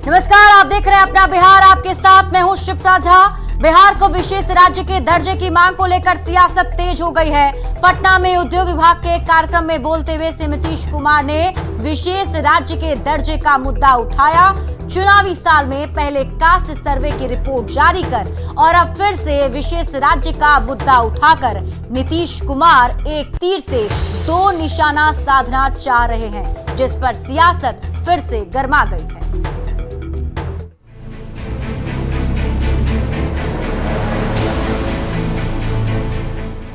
नमस्कार, आप देख रहे हैं अपना बिहार। आपके साथ मैं हूं शिप्रा झा। बिहार को विशेष राज्य के दर्जे की मांग को लेकर सियासत तेज हो गई है। पटना में उद्योग विभाग के एक कार्यक्रम में बोलते हुए सीएम नीतीश कुमार ने विशेष राज्य के दर्जे का मुद्दा उठाया। चुनावी साल में पहले कास्ट सर्वे की रिपोर्ट जारी कर और अब फिर से विशेष राज्य का मुद्दा उठाकर नीतीश कुमार एक तीर से दो निशाना साधना चाह रहे हैं, जिस पर सियासत फिर से गर्मा गई है।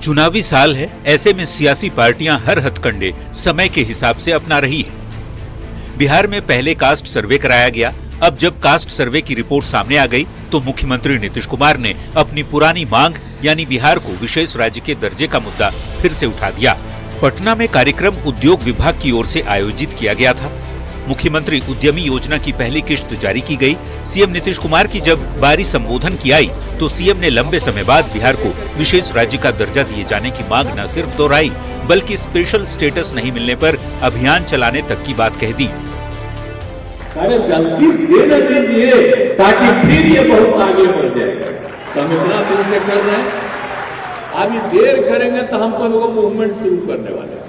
चुनावी साल है, ऐसे में सियासी पार्टियां हर हथकंडे समय के हिसाब से अपना रही है। बिहार में पहले कास्ट सर्वे कराया गया। अब जब कास्ट सर्वे की रिपोर्ट सामने आ गई तो मुख्यमंत्री नीतीश कुमार ने अपनी पुरानी मांग यानी बिहार को विशेष राज्य के दर्जे का मुद्दा फिर से उठा दिया। पटना में कार्यक्रम उद्योग विभाग की ओर से आयोजित किया गया था। मुख्यमंत्री उद्यमी योजना की पहली किश्त जारी की गई। सीएम नीतीश कुमार की जब बारी संबोधन की आई तो सीएम ने लंबे समय बाद बिहार को विशेष राज्य का दर्जा दिए जाने की मांग न सिर्फ दोहराई बल्कि स्पेशल स्टेटस नहीं मिलने पर अभियान चलाने तक की बात कह दी। अरे जल्दी देने दीजिए ताकि फिर ये बहुत आगे बढ़ जाए। हम इतना दिन से कर रहे हैं, अभी देर करेंगे तो हम लोग मूवमेंट शुरू करने वाले हैं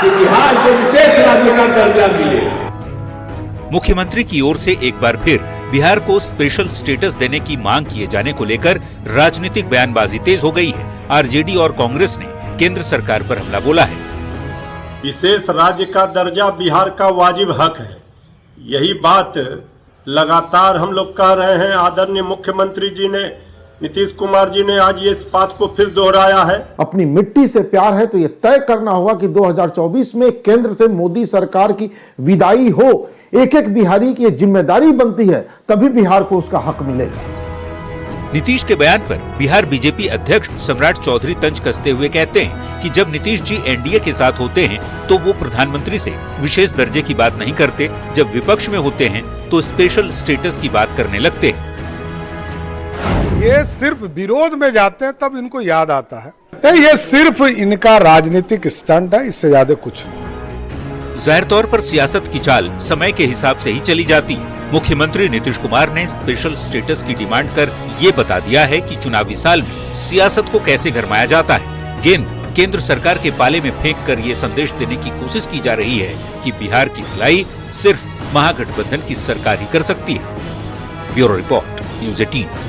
कि बिहार को विशेष राज्य का दर्जा मिले। मुख्यमंत्री की ओर से एक बार फिर बिहार को स्पेशल स्टेटस देने की मांग किए जाने को लेकर राजनीतिक बयानबाजी तेज हो गई है। आरजेडी और कांग्रेस ने केंद्र सरकार पर हमला बोला है। विशेष राज्य का दर्जा बिहार का वाजिब हक है। यही बात लगातार हम लोग कह रहे हैं। आदरणीय मुख्यमंत्री जी ने, नीतीश कुमार जी ने आज ये इस बात को फिर दोहराया है। अपनी मिट्टी से प्यार है तो ये तय करना होगा कि 2024 में केंद्र से मोदी सरकार की विदाई हो। एक एक बिहारी की जिम्मेदारी बनती है, तभी बिहार को उसका हक मिलेगा। नीतीश के बयान पर बिहार बीजेपी अध्यक्ष सम्राट चौधरी तंज कसते हुए कहते हैं कि जब नीतीश जी एनडीए के साथ होते हैं तो वो प्रधानमंत्री से विशेष दर्जे की बात नहीं करते, जब विपक्ष में होते हैं तो स्पेशल स्टेटस की बात करने लगते हैं। ये सिर्फ विरोध में जाते हैं तब इनको याद आता है। ये सिर्फ इनका राजनीतिक स्टंट है, इससे ज्यादा कुछ नहीं। जाहिर तौर पर सियासत की चाल समय के हिसाब से ही चली जाती है। मुख्यमंत्री नीतीश कुमार ने स्पेशल स्टेटस की डिमांड कर ये बता दिया है कि चुनावी साल में सियासत को कैसे गरमाया जाता है। गेंद केंद्र सरकार के पाले में फेंक कर ये संदेश देने की कोशिश की जा रही है कि बिहार की भलाई सिर्फ महागठबंधन की सरकार ही कर सकती है। Bureau report, news 18।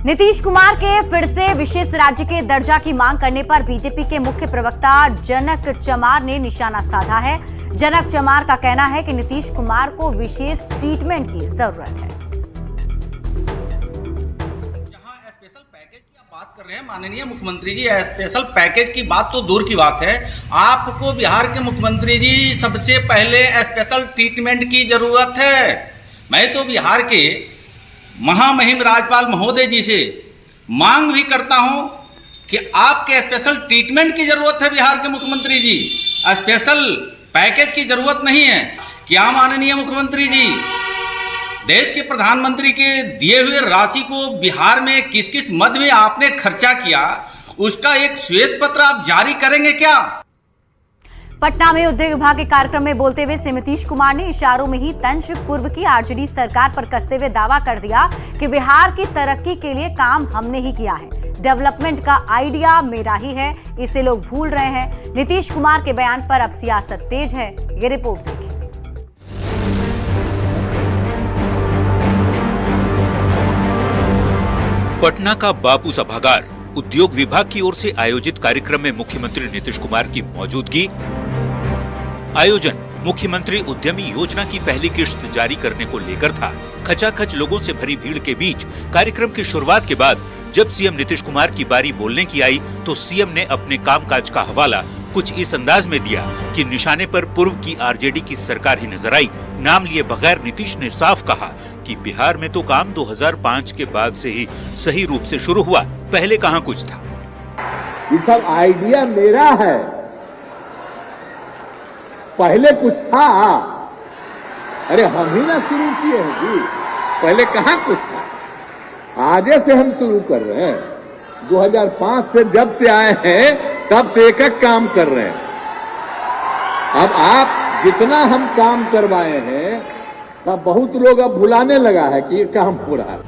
Nitish Kumar के फिर से विशेष राज्य के दर्जा की मांग करने पर बीजेपी के मुख्य प्रवक्ता जनक चमार ने निशाना साधा है। जनक चमार का कहना है कि नीतीश कुमार को विशेष ट्रीटमेंट की जरूरत है। जहां स्पेशल पैकेज की आप बात कर रहे हैं माननीय मुख्यमंत्री जी, स्पेशल पैकेज की बात तो दूर की बात है, आपको बिहार के मुख्यमंत्री जी सबसे पहले स्पेशल ट्रीटमेंट की जरूरत है। मैं तो बिहार के महामहिम राज्यपाल महोदय जी से मांग भी करता हूं कि आपके स्पेशल ट्रीटमेंट की जरूरत है। बिहार के मुख्यमंत्री जी, स्पेशल पैकेज की जरूरत नहीं है। क्या माननीय मुख्यमंत्री जी, देश के प्रधानमंत्री के दिए हुए राशि को बिहार में किस किस मद में आपने खर्चा किया, उसका एक श्वेत पत्र आप जारी करेंगे क्या? पटना में उद्योग विभाग के कार्यक्रम में बोलते हुए सीएम नीतीश कुमार ने इशारों में ही तंज पूर्व की आरजेडी सरकार पर कसते हुए दावा कर दिया कि बिहार की तरक्की के लिए काम हमने ही किया है। डेवलपमेंट का आइडिया मेरा ही है, इसे लोग भूल रहे हैं। नीतीश कुमार के बयान पर अब सियासत तेज है। ये रिपोर्ट देखिए। पटना का बापू सभागार उद्योग विभाग की ओर से आयोजित कार्यक्रम में मुख्यमंत्री नीतीश कुमार की मौजूदगी। आयोजन मुख्यमंत्री उद्यमी योजना की पहली किश्त जारी करने को लेकर था। खचाखच लोगों से भरी भीड़ के बीच कार्यक्रम की शुरुआत के बाद जब सीएम नीतीश कुमार की बारी बोलने की आई तो सीएम ने अपने कामकाज का हवाला कुछ इस अंदाज में दिया कि निशाने पर पूर्व की आरजेडी की सरकार ही नजर आई। नाम लिए बगैर नीतीश ने साफ कहा कि बिहार में तो काम 2005 के बाद से ही सही रूप से शुरू हुआ, पहले कहाँ कुछ था। ये सब आइडिया मेरा है, पहले कुछ था। अरे हम ही ना शुरू किए हैं जी, पहले कहाँ कुछ था। आजे से हम शुरू कर रहे हैं। 2005 से जब से आए हैं तब से एक एक काम कर रहे हैं। अब आप जितना हम काम करवाए हैं तब बहुत लोग अब भुलाने लगा है कि ये काम हो रहा है।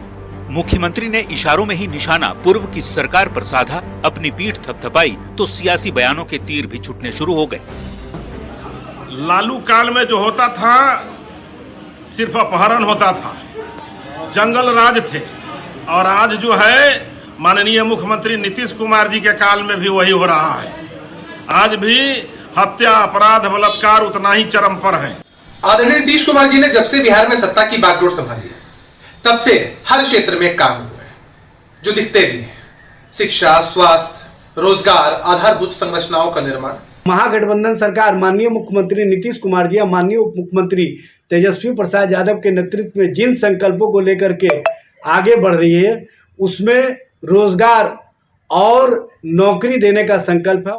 मुख्यमंत्री ने इशारों में ही निशाना पूर्व की सरकार पर साधा, अपनी पीठ थपथपाई तो सियासी बयानों के तीर भी छूटने शुरू हो गए। लालू काल में जो होता था सिर्फ अपहरण होता था, जंगल राज थे, और आज जो है माननीय मुख्यमंत्री नीतीश कुमार जी के काल में भी वही हो रहा है। आज भी हत्या, अपराध, बलात्कार उतना ही चरम पर है। आदरणीय नीतीश कुमार जी ने जब से बिहार में सत्ता की बागडोर संभाली है तब से हर क्षेत्र में काम हुए हैं जो दिखते भी हैं। शिक्षा, स्वास्थ्य, रोजगार, आधारभूत संरचनाओं का निर्माण। महागठबंधन सरकार माननीय मुख्यमंत्री नीतीश कुमार जी या माननीय उप मुख्यमंत्री तेजस्वी प्रसाद यादव के नेतृत्व में जिन संकल्पों को लेकर के आगे बढ़ रही है उसमें रोजगार और नौकरी देने का संकल्प है।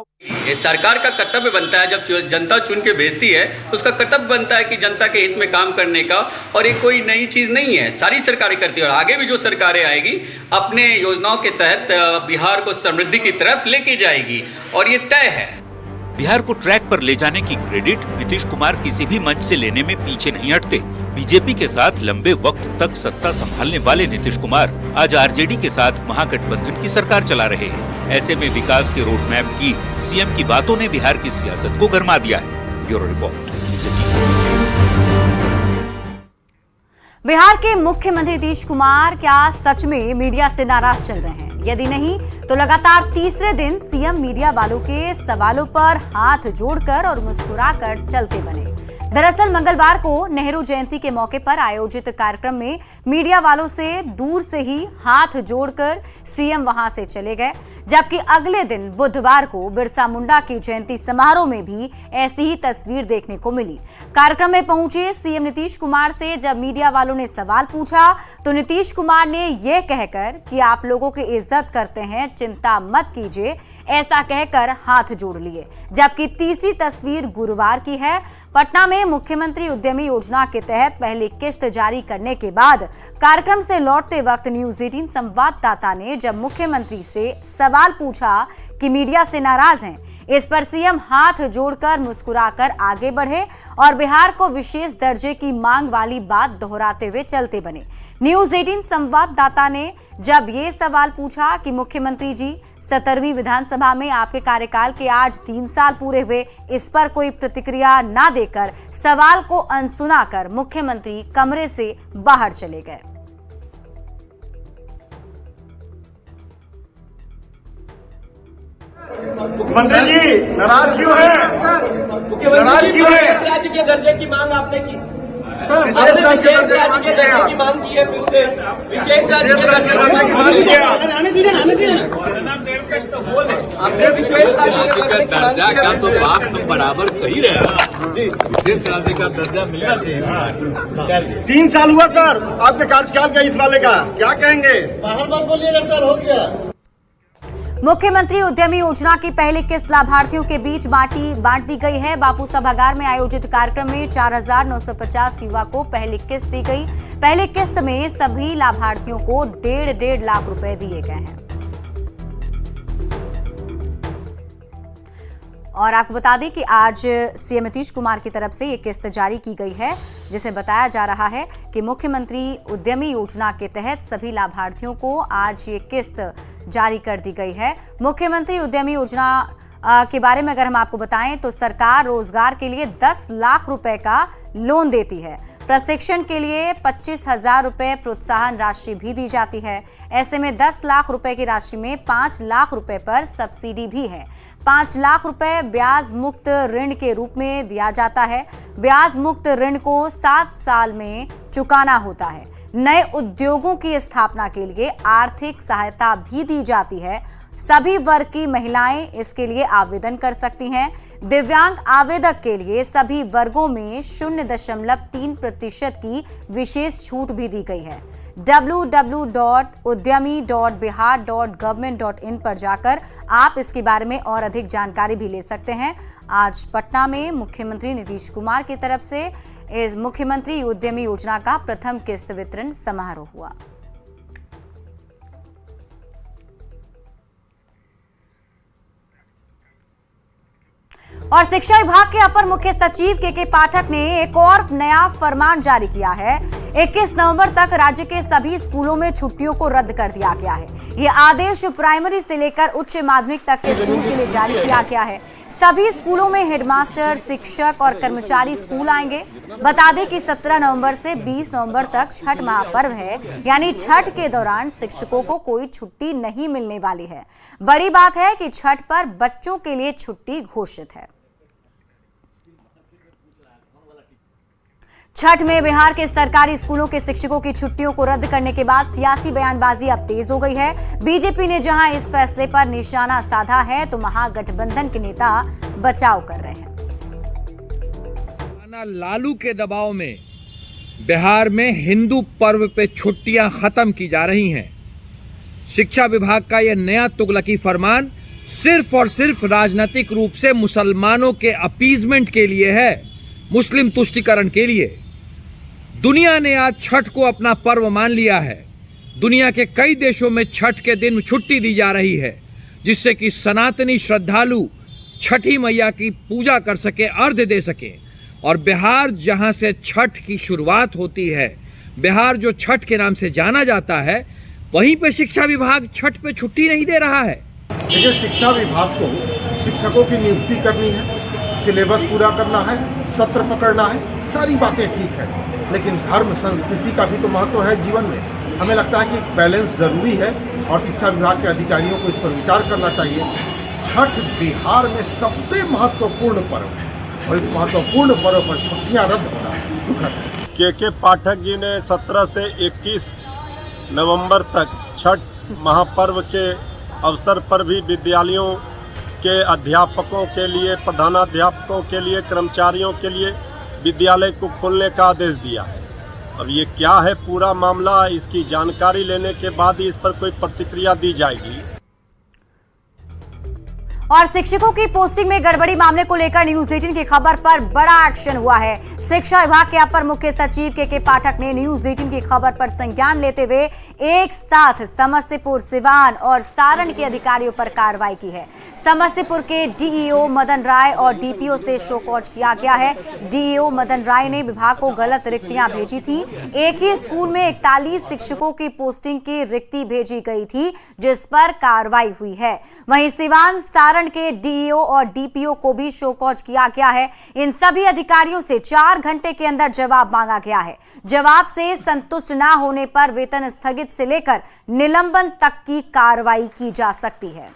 ये सरकार का कर्तव्य बनता है, जब जनता चुन के भेजती है उसका कर्तव्य बनता है कि जनता के हित में काम करने का, और ये कोई नई चीज नहीं है, सारी सरकारें करती है और आगे भी जो सरकारें आएगी अपने योजनाओं के तहत बिहार को समृद्धि की तरफ लेके जाएगी और ये तय है। बिहार को ट्रैक पर ले जाने की क्रेडिट नीतीश कुमार किसी भी मंच से लेने में पीछे नहीं हटते। बीजेपी के साथ लंबे वक्त तक सत्ता संभालने वाले नीतीश कुमार आज आरजेडी के साथ महागठबंधन की सरकार चला रहे हैं। ऐसे में विकास के रोड मैप की सीएम की बातों ने बिहार की सियासत को गरमा दिया है। Bureau report. बिहार के मुख्यमंत्री नीतीश कुमार क्या सच में मीडिया से नाराज चल रहे हैं? यदि नहीं तो लगातार तीसरे दिन सीएम मीडिया वालों के सवालों पर हाथ जोड़कर और मुस्कुराकर चलते बने। दरअसल मंगलवार को नेहरू जयंती के मौके पर आयोजित कार्यक्रम में मीडिया वालों से दूर से ही हाथ जोड़कर सीएम वहां से चले गए, जबकि अगले दिन बुधवार को बिरसा मुंडा की जयंती समारोह में भी ऐसी ही तस्वीर देखने को मिली। कार्यक्रम में पहुंचे सीएम नीतीश कुमार से जब मीडिया वालों ने सवाल पूछा तो नीतीश कुमार ने यह कहकर कि आप लोगों की इज्जत करते हैं, चिंता मत कीजिए, ऐसा कहकर हाथ जोड़ लिए। जबकि तीसरी तस्वीर गुरुवार की है। पटना में मुख्यमंत्री उद्यमी योजना के तहत पहली किस्त जारी करने के बाद कार्यक्रम से लौटते वक्त न्यूज 18 संवाददाता ने जब मुख्यमंत्री से सवाल पूछा कि मीडिया से नाराज हैं, इस पर सीएम हाथ जोड़कर मुस्कुराकर आगे बढ़े और बिहार को विशेष दर्जे की मांग वाली बात दोहराते हुए चलते बने। न्यूज 18 संवाददाता ने जब ये सवाल पूछा कि मुख्यमंत्री जी 17वीं विधानसभा में आपके कार्यकाल के आज 3 साल पूरे हुए, इस पर कोई प्रतिक्रिया न देकर सवाल को अनसुना कर मुख्यमंत्री कमरे से बाहर चले गए। मुख्यमंत्री जी नाराज क्यों है? नाराज क्यों है? राज्य के दर्जे की मांग आपने की, विशेष राज्य के दर्जे की मांग की है, फिर से विशेष राज्य के दर्जे की मांग की है। आपने विशेष राज्य का दर्जा का तो बात हम बराबर कही रहे, विशेष राज्य का दर्जा मिलना चाहिए। 3 साल हुआ सर आपके कार्यकाल का, इस वाले का क्या कहेंगे? बाहर बात बोलिएगा सर, हो गया। मुख्यमंत्री उद्यमी योजना की पहली किस्त लाभार्थियों के बीच बांट दी गई है। बापू सभागार में आयोजित कार्यक्रम में 4,950 युवा को पहली किस्त दी गई। पहली किस्त में सभी लाभार्थियों को 1.5 लाख रुपए दिए गए हैं। और आपको बता दें कि आज सीएम नीतीश कुमार की तरफ से ये किस्त जारी की गई है, जिसे बताया जा रहा है कि मुख्यमंत्री उद्यमी योजना के तहत सभी लाभार्थियों को आज ये किस्त जारी कर दी गई है। मुख्यमंत्री उद्यमी योजना के बारे में अगर हम आपको बताएं तो सरकार रोजगार के लिए 10 लाख रुपए का लोन देती है। प्रशिक्षण के लिए 25,000 रुपए प्रोत्साहन राशि भी दी जाती है। ऐसे में 10 लाख रुपए की राशि में 5 लाख रुपए पर सब्सिडी भी है। 5 लाख रुपए ब्याज मुक्त ऋण के रूप में दिया जाता है। ब्याज मुक्त ऋण को 7 साल में चुकाना होता है। नए उद्योगों की स्थापना के लिए आर्थिक सहायता भी दी जाती है। सभी वर्ग की महिलाएं इसके लिए आवेदन कर सकती हैं। दिव्यांग आवेदक के लिए सभी वर्गों में 0.3% की विशेष छूट भी दी गई है। www.udyami.bihar.government.in पर जाकर आप इसके बारे में और अधिक जानकारी भी ले सकते हैं। आज पटना में मुख्यमंत्री नीतीश कुमार की तरफ से इस मुख्यमंत्री उद्यमी योजना का प्रथम किस्त वितरण समारोह हुआ। और शिक्षा विभाग के अपर मुख्य सचिव के पाठक ने एक और नया फरमान जारी किया है। 21 नवंबर तक राज्य के सभी स्कूलों में छुट्टियों को रद्द कर दिया गया है। ये आदेश प्राइमरी से लेकर उच्च माध्यमिक तक के स्कूल के लिए जारी किया गया है। सभी स्कूलों में हेडमास्टर, शिक्षक और कर्मचारी स्कूल आएंगे। बता दें कि 17 नवंबर से 20 नवंबर तक छठ महापर्व है, यानी छठ के दौरान शिक्षकों को कोई छुट्टी नहीं मिलने वाली है। बड़ी बात है कि छठ पर बच्चों के लिए छुट्टी घोषित है। छठ में बिहार के सरकारी स्कूलों के शिक्षकों की छुट्टियों को रद्द करने के बाद सियासी बयानबाजी अब तेज हो गई है। बीजेपी ने जहां इस फैसले पर निशाना साधा है तो महागठबंधन के नेता बचाव कर रहे हैं। लालू के दबाव में बिहार में हिंदू पर्व पे छुट्टियां खत्म की जा रही हैं। शिक्षा विभाग का यह नया तुगलकी फरमान सिर्फ और सिर्फ राजनीतिक रूप से मुसलमानों के अपीजमेंट के लिए है, मुस्लिम तुष्टीकरण के लिए। दुनिया ने आज छठ को अपना पर्व मान लिया है। दुनिया के कई देशों में छठ के दिन छुट्टी दी जा रही है, जिससे कि सनातनी श्रद्धालु छठी मैया की पूजा कर सके, अर्घ्य दे सके। और बिहार जहां से छठ की शुरुआत होती है, बिहार जो छठ के नाम से जाना जाता है, वहीं पे शिक्षा विभाग छठ पे छुट्टी नहीं दे रहा है। देखिए, शिक्षा विभाग को शिक्षकों की नियुक्ति करनी है, सिलेबस पूरा करना है, सत्र पकड़ना है, सारी बातें ठीक है, लेकिन धर्म संस्कृति का भी तो महत्व है जीवन में। हमें लगता है कि बैलेंस जरूरी है और शिक्षा विभाग के अधिकारियों को इस पर विचार करना चाहिए। छठ बिहार में सबसे महत्वपूर्ण पर्व है और इस महत्वपूर्ण पर्व पर छुट्टियां रद्द होना दुखद है। के पाठक जी ने 17 से 21 नवंबर तक छठ महापर्व के अवसर पर भी विद्यालयों के अध्यापकों के लिए, प्रधानाध्यापकों के लिए, कर्मचारियों के लिए विद्यालय को खोलने का आदेश दिया है। अब ये क्या है पूरा मामला, इसकी जानकारी लेने के बाद ही इस पर कोई प्रतिक्रिया दी जाएगी। और शिक्षकों की पोस्टिंग में गड़बड़ी मामले को लेकर न्यूज 18 की खबर पर बड़ा एक्शन हुआ है। शिक्षा विभाग के अपर मुख्य सचिव के पाठक ने न्यूज 18 की खबर पर संज्ञान लेते हुए एक साथ समस्तीपुर, सिवान और सारण के अधिकारियों पर कार्रवाई की है। समस्तीपुर के डीईओ मदन राय और डीपीओ से शो कॉज किया गया है। डीईओ मदन राय ने विभाग को गलत रिक्तियां भेजी थी। एक ही स्कूल में 41 शिक्षकों की पोस्टिंग की रिक्ति भेजी गई थी, जिस पर कार्रवाई हुई है। वहीं सिवान, सारण के डीईओ और डीपीओ को भी शो कॉज किया गया है। इन सभी अधिकारियों से 4 घंटे के अंदर जवाब मांगा गया है। जवाब से संतुष्ट न होने पर वेतन स्थगित से लेकर निलंबन तक की कार्रवाई की जा सकती है।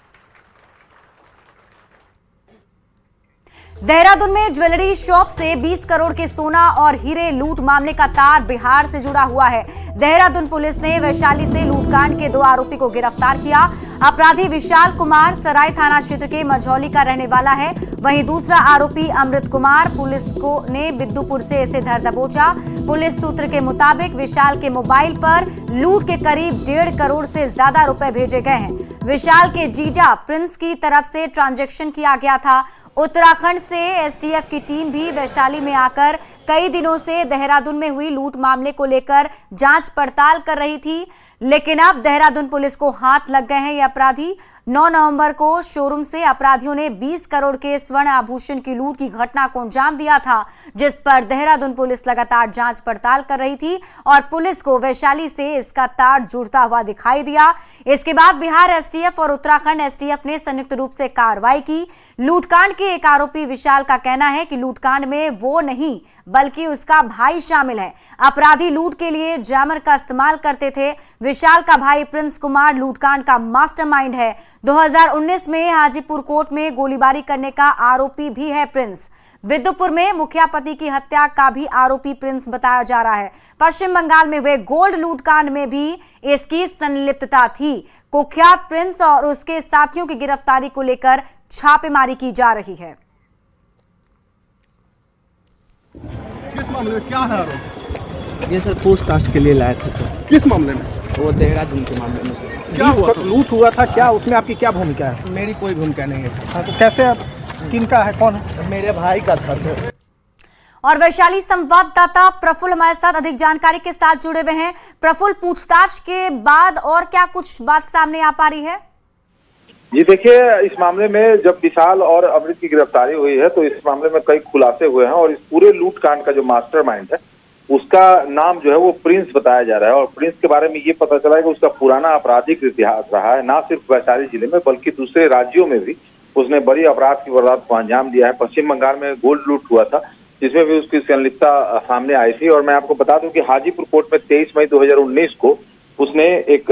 देहरादून में ज्वेलरी शॉप से 20 करोड़ के सोना और हीरे लूट मामले का तार बिहार से जुड़ा हुआ है। देहरादून पुलिस ने वैशाली से लूटकांड के 2 आरोपी को गिरफ्तार किया। अपराधी विशाल कुमार सराय थाना क्षेत्र के मझौली का रहने वाला है। वहीं दूसरा आरोपी अमृत कुमार पुलिस को ने बिद्दुपुर से इसे धर दबोचा। पुलिस सूत्र के मुताबिक विशाल के मोबाइल पर लूट के करीब 1.5 करोड़ से ज्यादा रुपए भेजे गए हैं। विशाल के जीजा प्रिंस की तरफ से ट्रांजैक्शन किया गया था। उत्तराखंड से एसटीएफ की टीम भी वैशाली में आकर कई दिनों से देहरादून में हुई लूट मामले को लेकर जांच पड़ताल कर रही थी, लेकिन अब देहरादून पुलिस को हाथ लग गए हैं ये अपराधी। 9 नवंबर को शोरूम से अपराधियों ने 20 करोड़ के स्वर्ण आभूषण की लूट की घटना को अंजाम दिया था, जिस पर देहरादून पुलिस लगातार जांच पड़ताल कर रही थी और पुलिस को वैशाली से इसका तार जुड़ता हुआ दिखाई दिया। इसके बाद बिहार एसटीएफ और उत्तराखंड एसटीएफ ने संयुक्त रूप से कार्रवाई की। लूटकांड के एक आरोपी विशाल का कहना है कि लूटकांड में वो नहीं बल्कि उसका भाई शामिल है। अपराधी लूट के लिए जैमर का इस्तेमाल करते थे। विशाल का भाई प्रिंस कुमार लूटकांड का मास्टरमाइंड है। 2019 में हाजीपुर कोर्ट में गोलीबारी करने का आरोपी भी है प्रिंस। बिद्दुपुर में मुखिया पति की हत्या का भी आरोपी प्रिंस बताया जा रहा है। पश्चिम बंगाल में हुए गोल्ड लूटकांड में भी इसकी संलिप्तता थी। कुख्यात प्रिंस और उसके साथियों की गिरफ्तारी को लेकर छापेमारी की जा रही है। किस मामले में क्या है आरोप? ये सर पूछताछ के लिए लाए थे सर। किस मामले में? वो देहरादून के मामले में सर। क्या हुआ? लूट हुआ था क्या? उसमें आपकी क्या भूमिका है? मेरी कोई भूमिका नहीं है सर। तो कैसे आप, किनका है, कौन है? मेरे भाई का था सर। और वैशाली संवाददाता प्रफुल्ल हमारे साथ अधिक जानकारी के साथ जुड़े हुए हैं। प्रफुल्ल, पूछताछ के बाद और क्या कुछ बात सामने आ पा रही है? जी देखिए, इस मामले में जब विशाल और अमृत की गिरफ्तारी हुई है तो इस मामले में कई खुलासे हुए हैं और इस पूरे लूटकांड का जो मास्टरमाइंड है उसका नाम जो है वो प्रिंस बताया जा रहा है। और प्रिंस के बारे में ये पता चला है कि उसका पुराना आपराधिक इतिहास रहा है, ना सिर्फ वैशाली जिले में बल्कि दूसरे राज्यों में भी उसने बड़ी अपराध की वारदात को अंजाम दिया है। पश्चिम बंगाल में गोल्ड लूट हुआ था जिसमें भी उसकी संलिप्तता सामने आई थी। और मैं आपको बता दूं कि हाजीपुर कोर्ट में 23 मई 2019 को उसने एक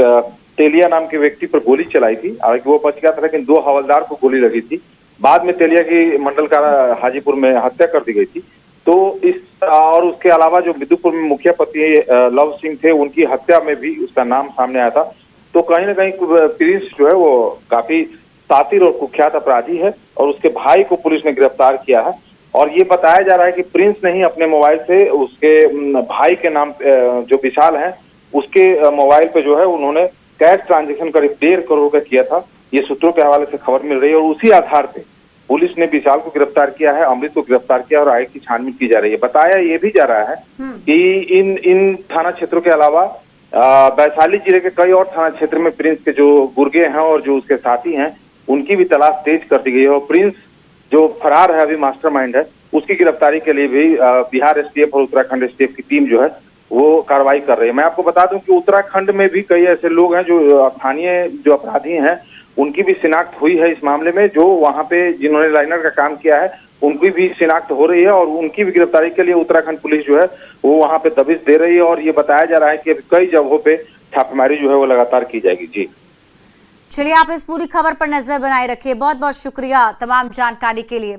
तेलिया नाम के व्यक्ति पर गोली चलाई थी। हालांकि वो बच गया था लेकिन 2 हवलदार को गोली लगी थी। बाद में तेलिया की मंडल कारा हाजीपुर में हत्या कर दी गई थी। तो इस और उसके अलावा जो बिदुपुर में मुखिया पति लव सिंह थे उनकी हत्या में भी उसका नाम सामने आया था। तो कहीं ना कहीं प्रिंस जो है वो काफी सातिर और कुख्यात अपराधी है और उसके भाई को पुलिस ने गिरफ्तार किया है। और ये बताया जा रहा है कि प्रिंस ने ही अपने मोबाइल से उसके भाई के नाम जो विशाल है उसके मोबाइल पे जो है उन्होंने कैश ट्रांजैक्शन करीब 1.5 करोड़ का किया था। ये सूत्रों के हवाले से खबर मिल रही है और उसी आधार पे पुलिस ने विशाल को गिरफ्तार किया है, अमृत को गिरफ्तार किया और आगे की छानबीन की जा रही है। बताया ये भी जा रहा है कि इन थाना क्षेत्रों के अलावा वैशाली जिले के कई और थाना क्षेत्र में प्रिंस के जो गुर्गे हैं और जो उसके साथी हैं उनकी भी तलाश तेज कर दी गई है। और प्रिंस जो फरार है अभी मास्टरमाइंड है उसकी गिरफ्तारी के लिए भी बिहार एसटीएफ और उत्तराखंड एसटीएफ की टीम जो है वो कार्रवाई कर रही है। मैं आपको बता दूं कि उत्तराखंड में भी कई ऐसे लोग हैं जो स्थानीय जो अपराधी हैं उनकी भी शिनाख्त हुई है इस मामले में। जो वहां पे जिन्होंने लाइनर का काम किया है उनकी भी शिनाख्त हो रही है और उनकी भी गिरफ्तारी के लिए उत्तराखंड पुलिस जो है वो वहां पे दबिश दे रही है। और ये बताया जा रहा है कि अभी कई जगहों पे छापेमारी जो है वो लगातार की जाएगी। जी चलिए, आप इस पूरी खबर पर नजर बनाए रखिए। बहुत बहुत शुक्रिया तमाम जानकारी के लिए।